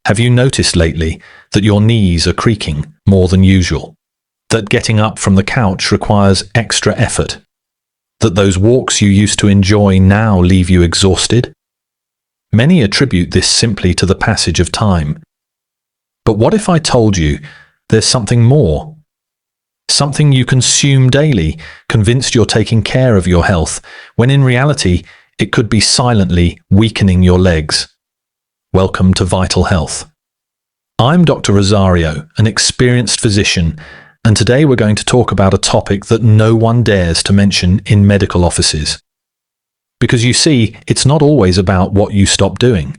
Have you noticed lately that your knees are creaking more than usual? That getting up from the couch requires extra effort? That those walks you used to enjoy now leave you exhausted? Many attribute this simply to the passage of time. But what if I told you there's something more? Something you consume daily, convinced you're taking care of your health, when in reality it could be silently weakening your legs. Welcome to Vital Health. I'm Dr. Rosario, an experienced physician, and today we're going to talk about a topic that no one dares to mention in medical offices. Because you see, it's not always about what you stop doing.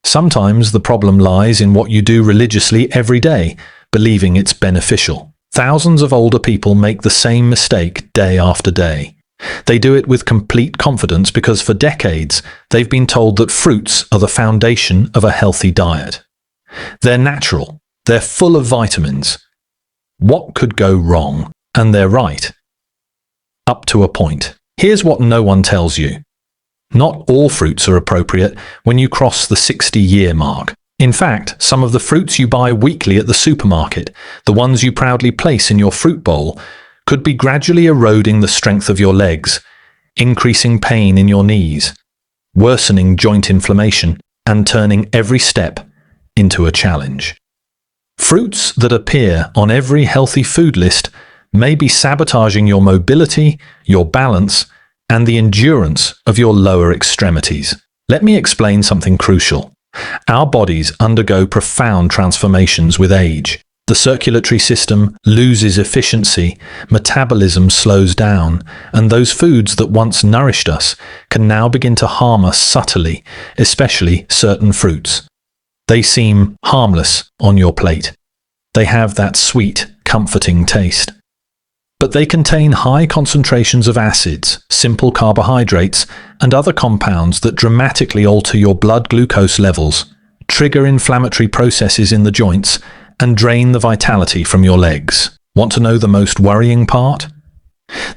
Sometimes the problem lies in what you do religiously every day, believing it's beneficial. Thousands of older people make the same mistake day after day. They do it with complete confidence because for decades they've been told that fruits are the foundation of a healthy diet. They're natural, they're full of vitamins. What could go wrong? And they're right. Up to a point. Here's what no one tells you. Not all fruits are appropriate when you cross the 60-year mark. In fact, some of the fruits you buy weekly at the supermarket, the ones you proudly place in your fruit bowl, could be gradually eroding the strength of your legs, increasing pain in your knees, worsening joint inflammation, and turning every step into a challenge. Fruits that appear on every healthy food list may be sabotaging your mobility, your balance, and the endurance of your lower extremities. Let me explain something crucial. Our bodies undergo profound transformations with age. The circulatory system loses efficiency, metabolism slows down, and those foods that once nourished us can now begin to harm us subtly, especially certain fruits. They seem harmless on your plate. They have that sweet, comforting taste. But they contain high concentrations of acids, simple carbohydrates, and other compounds that dramatically alter your blood glucose levels, trigger inflammatory processes in the joints, and drain the vitality from your legs. Want to know the most worrying part?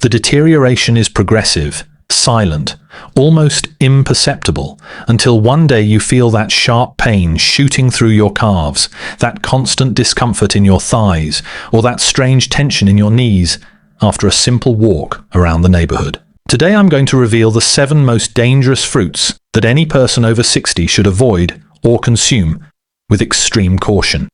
The deterioration is progressive, silent, almost imperceptible, until one day you feel that sharp pain shooting through your calves, that constant discomfort in your thighs, or that strange tension in your knees after a simple walk around the neighborhood. Today I'm going to reveal the 7 most dangerous fruits that any person over 60 should avoid or consume with extreme caution.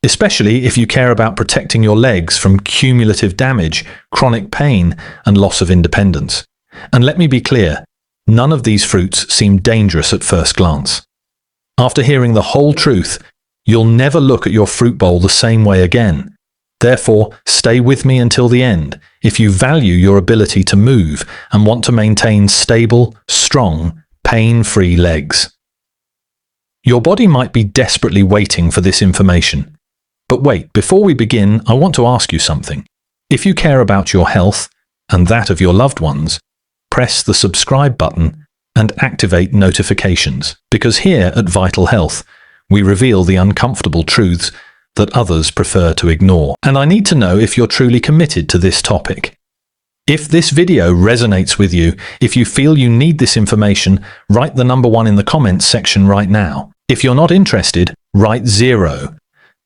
Especially if you care about protecting your legs from cumulative damage, chronic pain, and loss of independence. And let me be clear, none of these fruits seem dangerous at first glance. After hearing the whole truth, you'll never look at your fruit bowl the same way again. Therefore, stay with me until the end if you value your ability to move and want to maintain stable, strong, pain-free legs. Your body might be desperately waiting for this information. But wait, before we begin, I want to ask you something. If you care about your health and that of your loved ones, press the subscribe button and activate notifications, because here at Vital Health, we reveal the uncomfortable truths that others prefer to ignore. And I need to know if you're truly committed to this topic. If this video resonates with you, if you feel you need this information, write the number 1 in the comments section right now. If you're not interested, write 0.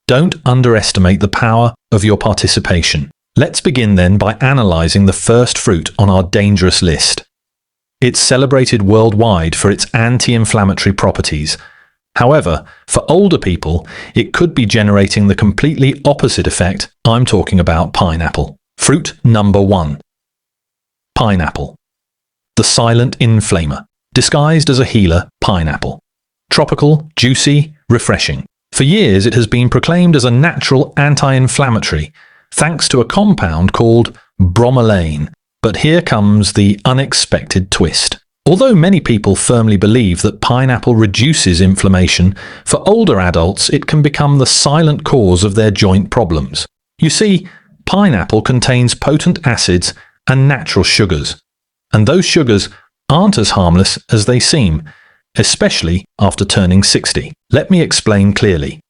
Don't underestimate the power of your participation. Let's begin then by analyzing the first fruit on our dangerous list. It's celebrated worldwide for its anti-inflammatory properties. However, for older people, it could be generating the completely opposite effect. I'm talking about pineapple. Fruit number 1. Pineapple. The silent inflamer. Disguised as a healer, pineapple. Tropical, juicy, refreshing. For years, it has been proclaimed as a natural anti-inflammatory, thanks to a compound called bromelain. But here comes the unexpected twist. Although many people firmly believe that pineapple reduces inflammation, for older adults it can become the silent cause of their joint problems. You see, pineapple contains potent acids and natural sugars, and those sugars aren't as harmless as they seem, especially after turning 60. Let me explain clearly.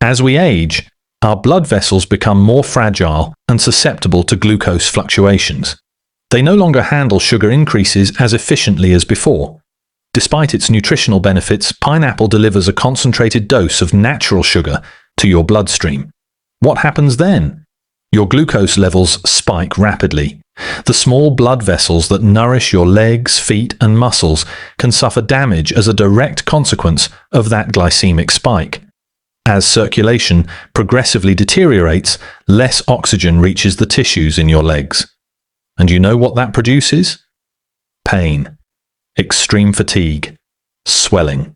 As we age, our blood vessels become more fragile and susceptible to glucose fluctuations. They no longer handle sugar increases as efficiently as before. Despite its nutritional benefits, pineapple delivers a concentrated dose of natural sugar to your bloodstream. What happens then? Your glucose levels spike rapidly. The small blood vessels that nourish your legs, feet, and muscles can suffer damage as a direct consequence of that glycemic spike. As circulation progressively deteriorates, less oxygen reaches the tissues in your legs. And you know what that produces? Pain, extreme fatigue, swelling.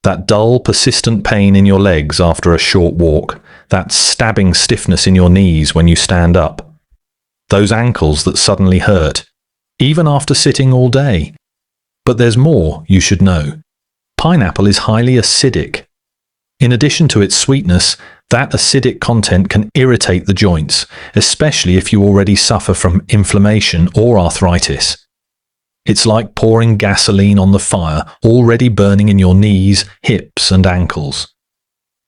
That dull, persistent pain in your legs after a short walk, that stabbing stiffness in your knees when you stand up. Those ankles that suddenly hurt, even after sitting all day. But there's more you should know. Pineapple is highly acidic. In addition to its sweetness, that acidic content can irritate the joints, especially if you already suffer from inflammation or arthritis. It's like pouring gasoline on the fire, already burning in your knees, hips, and ankles.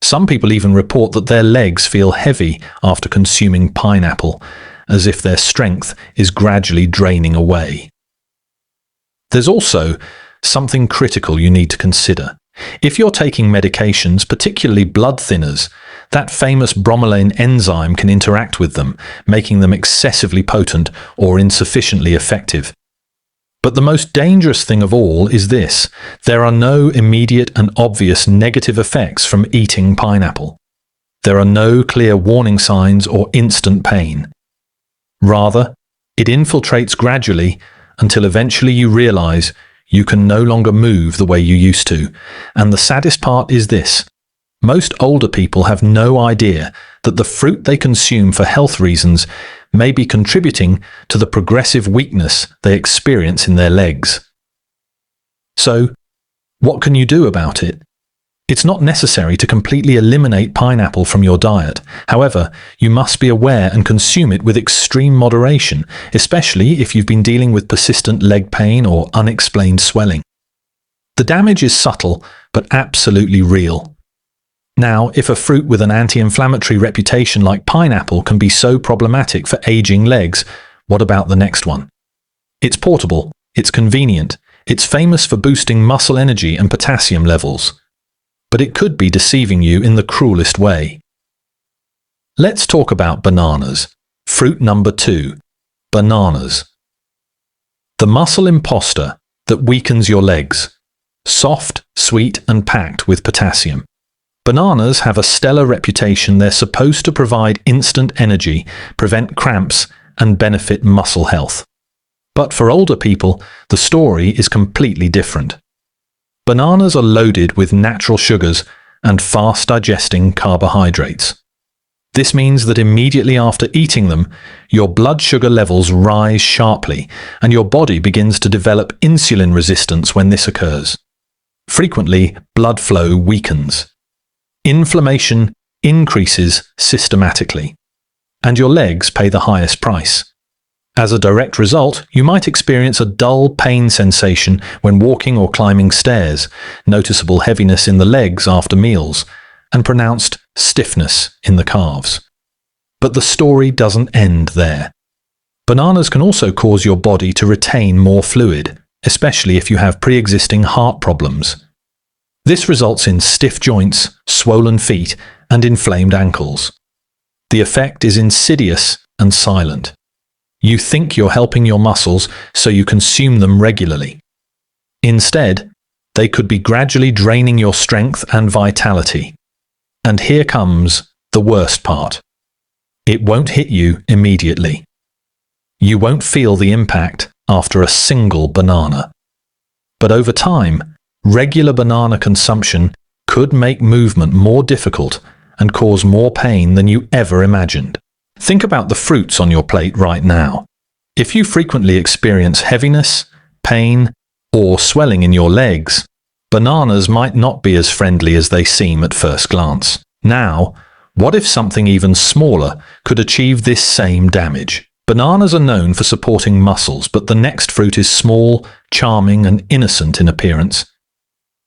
Some people even report that their legs feel heavy after consuming pineapple, as if their strength is gradually draining away. There's also something critical you need to consider. If you're taking medications, particularly blood thinners, that famous bromelain enzyme can interact with them, making them excessively potent or insufficiently effective. But the most dangerous thing of all is this: there are no immediate and obvious negative effects from eating pineapple. There are no clear warning signs or instant pain. Rather, it infiltrates gradually until eventually you realize you can no longer move the way you used to. And the saddest part is this: most older people have no idea that the fruit they consume for health reasons may be contributing to the progressive weakness they experience in their legs. So, what can you do about it? It's not necessary to completely eliminate pineapple from your diet. However, you must be aware and consume it with extreme moderation, especially if you've been dealing with persistent leg pain or unexplained swelling. The damage is subtle, but absolutely real. Now, if a fruit with an anti-inflammatory reputation like pineapple can be so problematic for aging legs, what about the next one? It's portable, it's convenient, it's famous for boosting muscle energy and potassium levels. But it could be deceiving you in the cruelest way. Let's talk about bananas. Fruit number 2, bananas. The muscle impostor that weakens your legs. Soft, sweet, and packed with potassium. Bananas have a stellar reputation. They're supposed to provide instant energy, prevent cramps, and benefit muscle health. But for older people, the story is completely different. Bananas are loaded with natural sugars and fast-digesting carbohydrates. This means that immediately after eating them, your blood sugar levels rise sharply, and your body begins to develop insulin resistance when this occurs. Frequently, blood flow weakens. Inflammation increases systematically, and your legs pay the highest price. As a direct result, you might experience a dull pain sensation when walking or climbing stairs, noticeable heaviness in the legs after meals, and pronounced stiffness in the calves. But the story doesn't end there. Bananas can also cause your body to retain more fluid, especially if you have pre-existing heart problems. This results in stiff joints, swollen feet, and inflamed ankles. The effect is insidious and silent. You think you're helping your muscles, so you consume them regularly. Instead, they could be gradually draining your strength and vitality. And here comes the worst part. It won't hit you immediately. You won't feel the impact after a single banana. But over time, regular banana consumption could make movement more difficult and cause more pain than you ever imagined. Think about the fruits on your plate right now. If you frequently experience heaviness, pain, or swelling in your legs, bananas might not be as friendly as they seem at first glance. Now, what if something even smaller could achieve this same damage? Bananas are known for supporting muscles, but the next fruit is small, charming, and innocent in appearance.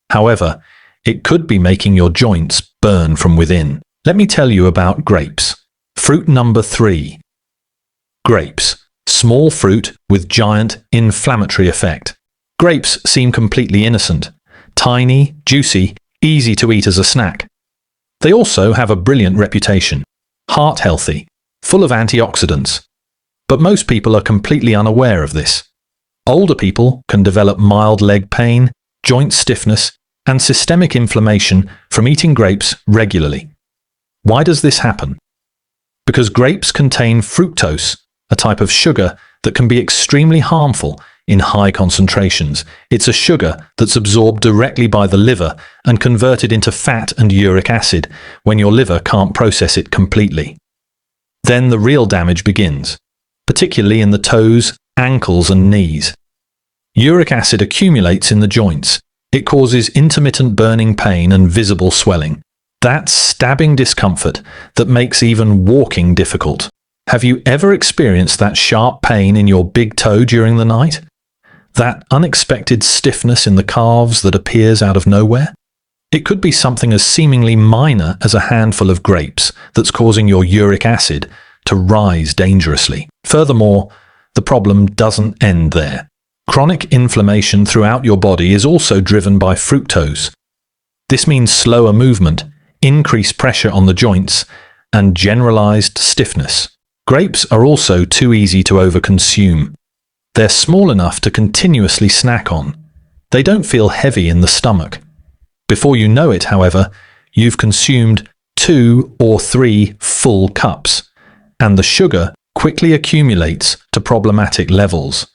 However, it could be making your joints burn from within. Let me tell you about grapes. Fruit number 3. Grapes. Small fruit with giant inflammatory effect. Grapes seem completely innocent. Tiny, juicy, easy to eat as a snack. They also have a brilliant reputation. Heart healthy, full of antioxidants. But most people are completely unaware of this. Older people can develop mild leg pain, joint stiffness, and systemic inflammation from eating grapes regularly. Why does this happen? Because grapes contain fructose, a type of sugar that can be extremely harmful in high concentrations. It's a sugar that's absorbed directly by the liver and converted into fat and uric acid when your liver can't process it completely. Then the real damage begins, particularly in the toes, ankles, and knees. Uric acid accumulates in the joints. It causes intermittent burning pain and visible swelling. That's stabbing discomfort that makes even walking difficult. Have you ever experienced that sharp pain in your big toe during the night? That unexpected stiffness in the calves that appears out of nowhere? It could be something as seemingly minor as a handful of grapes that's causing your uric acid to rise dangerously. Furthermore, the problem doesn't end there. Chronic inflammation throughout your body is also driven by fructose. This means slower movement, increased pressure on the joints, and generalized stiffness. Grapes are also too easy to overconsume. They're small enough to continuously snack on. They don't feel heavy in the stomach. Before you know it, however, you've consumed 2 or 3 full cups, and the sugar quickly accumulates to problematic levels.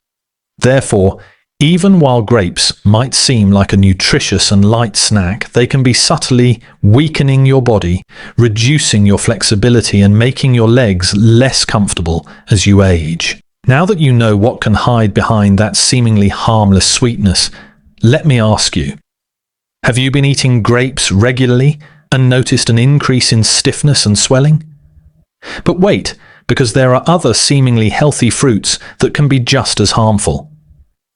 Therefore, even while grapes might seem like a nutritious and light snack, they can be subtly weakening your body, reducing your flexibility, and making your legs less comfortable as you age. Now that you know what can hide behind that seemingly harmless sweetness, let me ask you, have you been eating grapes regularly and noticed an increase in stiffness and swelling? But wait, because there are other seemingly healthy fruits that can be just as harmful.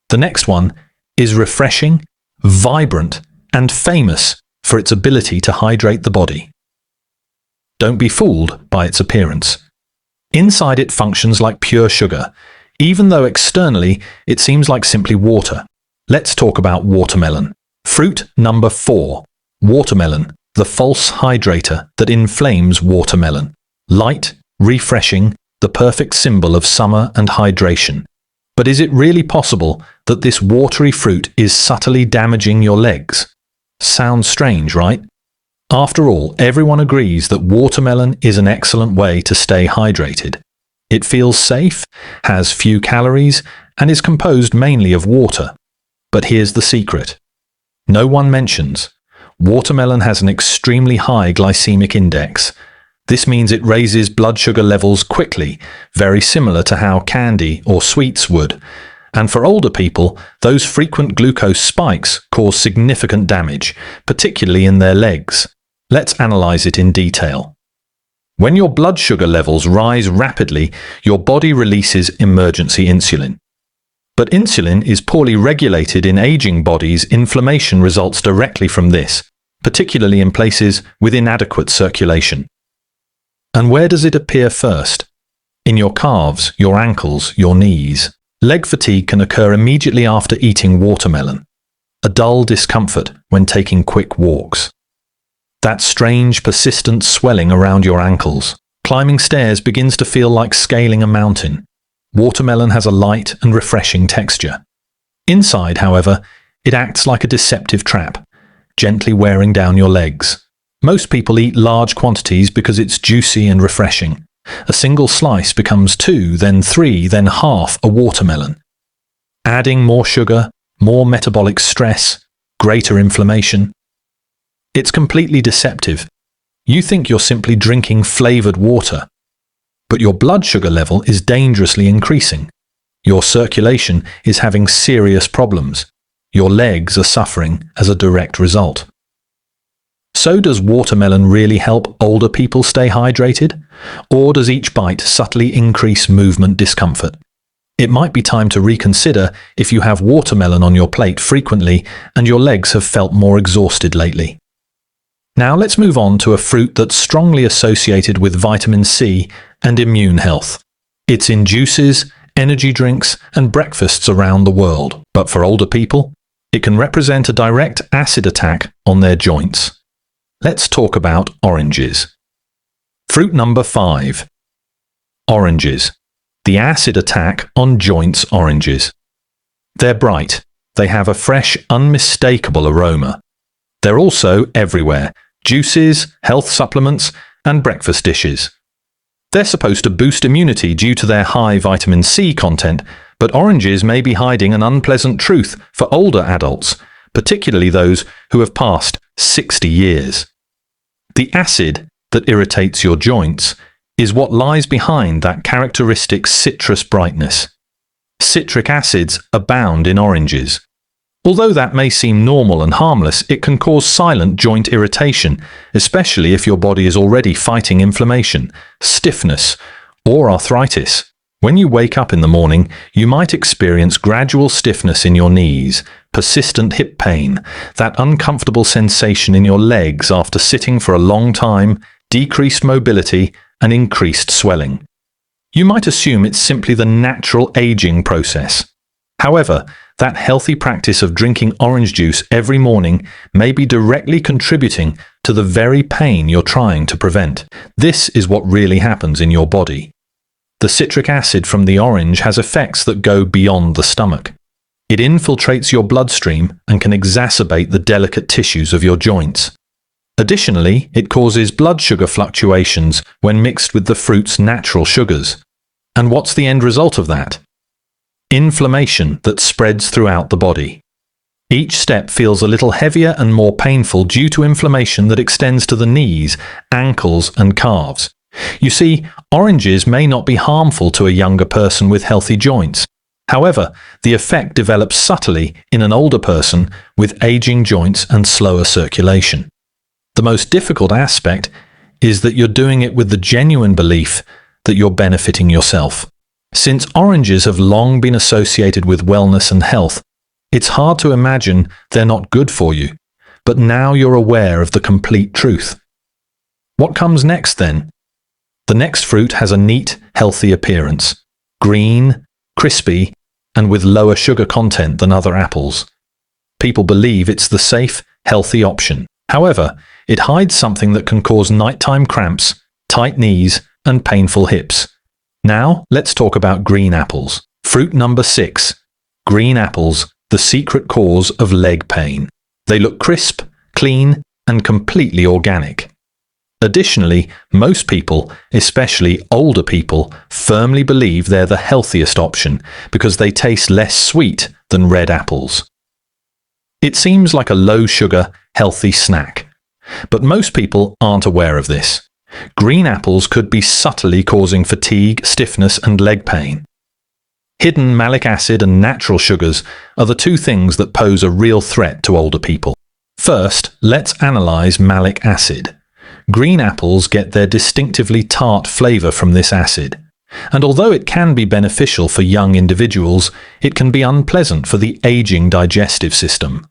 The next one is refreshing, vibrant, and famous for its ability to hydrate the body. Don't be fooled by its appearance. Inside it functions like pure sugar, even though externally it seems like simply water. Let's talk about watermelon. Fruit number 4. Watermelon, the false hydrator that inflames watermelon. Light, refreshing, the perfect symbol of summer and hydration. But is it really possible that this watery fruit is subtly damaging your legs? Sounds strange, right? After all, everyone agrees that watermelon is an excellent way to stay hydrated. It feels safe, has few calories, and is composed mainly of water. But here's the secret. No one mentions. Watermelon has an extremely high glycemic index. This means it raises blood sugar levels quickly, very similar to how candy or sweets would. And for older people, those frequent glucose spikes cause significant damage, particularly in their legs. Let's analyze it in detail. When your blood sugar levels rise rapidly, your body releases emergency insulin. But insulin is poorly regulated in aging bodies. Inflammation results directly from this, particularly in places with inadequate circulation. And where does it appear first? In your calves, your ankles, your knees. Leg fatigue can occur immediately after eating watermelon. A dull discomfort when taking quick walks. That strange, persistent swelling around your ankles. Climbing stairs begins to feel like scaling a mountain. Watermelon has a light and refreshing texture. Inside, however, it acts like a deceptive trap, gently wearing down your legs. Most people eat large quantities because it's juicy and refreshing. A single slice becomes 2, then 3, then half a watermelon. Adding more sugar, more metabolic stress, greater inflammation. It's completely deceptive. You think you're simply drinking flavored water, but your blood sugar level is dangerously increasing. Your circulation is having serious problems. Your legs are suffering as a direct result. So does watermelon really help older people stay hydrated? Or does each bite subtly increase movement discomfort? It might be time to reconsider if you have watermelon on your plate frequently and your legs have felt more exhausted lately. Now let's move on to a fruit that's strongly associated with vitamin C and immune health. It's in juices, energy drinks, and breakfasts around the world. But for older people, it can represent a direct acid attack on their joints. Let's talk about oranges. Fruit number 5. Oranges. The acid attack on joints oranges. They're bright. They have a fresh, unmistakable aroma. They're also everywhere. Juices, health supplements, and breakfast dishes. They're supposed to boost immunity due to their high vitamin C content, but oranges may be hiding an unpleasant truth for older adults, particularly those who have passed 60 years. The acid that irritates your joints is what lies behind that characteristic citrus brightness. Citric acids abound in oranges. Although that may seem normal and harmless, it can cause silent joint irritation, especially if your body is already fighting inflammation, stiffness, or arthritis. When you wake up in the morning, you might experience gradual stiffness in your knees, persistent hip pain, that uncomfortable sensation in your legs after sitting for a long time, decreased mobility, and increased swelling. You might assume it's simply the natural aging process. However, that healthy practice of drinking orange juice every morning may be directly contributing to the very pain you're trying to prevent. This is what really happens in your body. The citric acid from the orange has effects that go beyond the stomach. It infiltrates your bloodstream and can exacerbate the delicate tissues of your joints. Additionally, it causes blood sugar fluctuations when mixed with the fruit's natural sugars. And what's the end result of that? Inflammation that spreads throughout the body. Each step feels a little heavier and more painful due to inflammation that extends to the knees, ankles, and calves. You see, oranges may not be harmful to a younger person with healthy joints. However, the effect develops subtly in an older person with aging joints and slower circulation. The most difficult aspect is that you're doing it with the genuine belief that you're benefiting yourself. Since oranges have long been associated with wellness and health, it's hard to imagine they're not good for you. But now you're aware of the complete truth. What comes next then? The next fruit has a neat, healthy appearance. Green, crispy, and with lower sugar content than other apples. People believe it's the safe, healthy option. However, it hides something that can cause nighttime cramps, tight knees, and painful hips. Now, let's talk about green apples. Fruit number 6. Green apples, the secret cause of leg pain. They look crisp, clean, and completely organic. Additionally, most people, especially older people, firmly believe they're the healthiest option because they taste less sweet than red apples. It seems like a low-sugar, healthy snack. But most people aren't aware of this. Green apples could be subtly causing fatigue, stiffness, and leg pain. Hidden malic acid and natural sugars are the two things that pose a real threat to older people. First, let's analyze malic acid. Green apples get their distinctively tart flavor from this acid. And although it can be beneficial for young individuals, it can be unpleasant for the aging digestive system.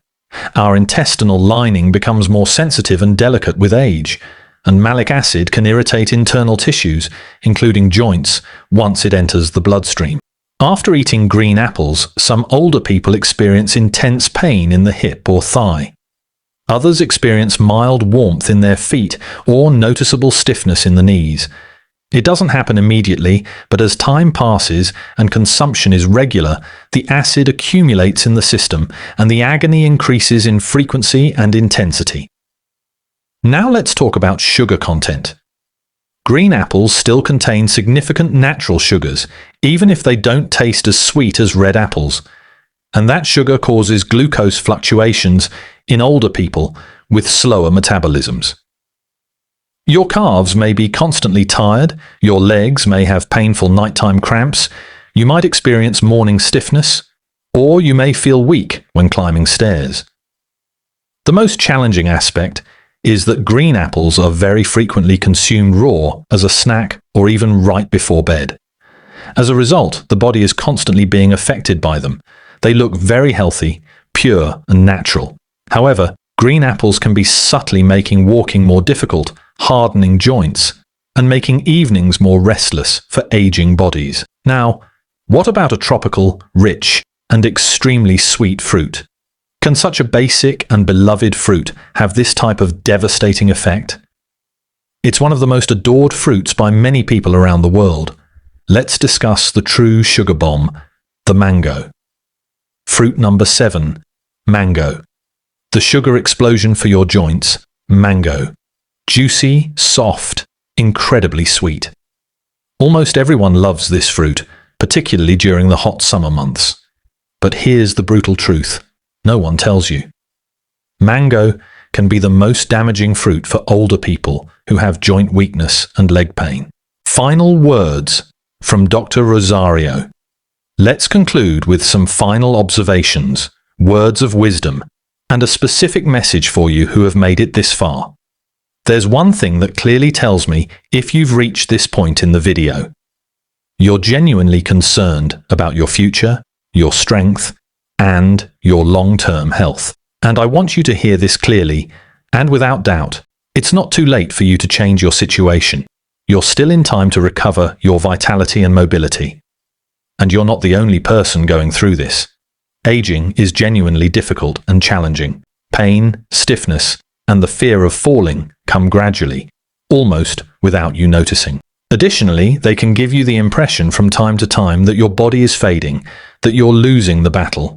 Our intestinal lining becomes more sensitive and delicate with age, and malic acid can irritate internal tissues, including joints, once it enters the bloodstream. After eating green apples, some older people experience intense pain in the hip or thigh. Others experience mild warmth in their feet or noticeable stiffness in the knees. It doesn't happen immediately, but as time passes and consumption is regular, the acid accumulates in the system and the agony increases in frequency and intensity. Now let's talk about sugar content. Green apples still contain significant natural sugars, even if they don't taste as sweet as red apples. And that sugar causes glucose fluctuations in older people with slower metabolisms. Your calves may be constantly tired, your legs may have painful nighttime cramps, you might experience morning stiffness, or you may feel weak when climbing stairs. The most challenging aspect is that green apples are very frequently consumed raw as a snack or even right before bed. As a result, the body is constantly being affected by them. They look very healthy, pure, and natural. However, green apples can be subtly making walking more difficult, hardening joints, and making evenings more restless for aging bodies. Now, What about a tropical, rich, and extremely sweet fruit? Can such a basic and beloved fruit have this type of devastating effect? It's one of the most adored fruits by many people around the world. Let's discuss the true sugar bomb, the mango. Fruit number 7, mango. The sugar explosion for your joints, mango. Juicy, soft, incredibly sweet. Almost everyone loves this fruit, particularly during the hot summer months. But here's the brutal truth. No one tells you. Mango can be the most damaging fruit for older people who have joint weakness and leg pain. Final words from Dr. Rosario. Let's conclude with some final observations, words of wisdom, and a specific message for you who have made it this far. There's one thing that clearly tells me if you've reached this point in the video. You're genuinely concerned about your future, your strength, and your long-term health. And I want you to hear this clearly and without doubt. It's not too late for you to change your situation. You're still in time to recover your vitality and mobility. And you're not the only person going through this. Aging is genuinely difficult and challenging. Pain, stiffness, and the fear of falling come gradually, almost without you noticing. Additionally, they can give you the impression from time to time that your body is fading, that you're losing the battle.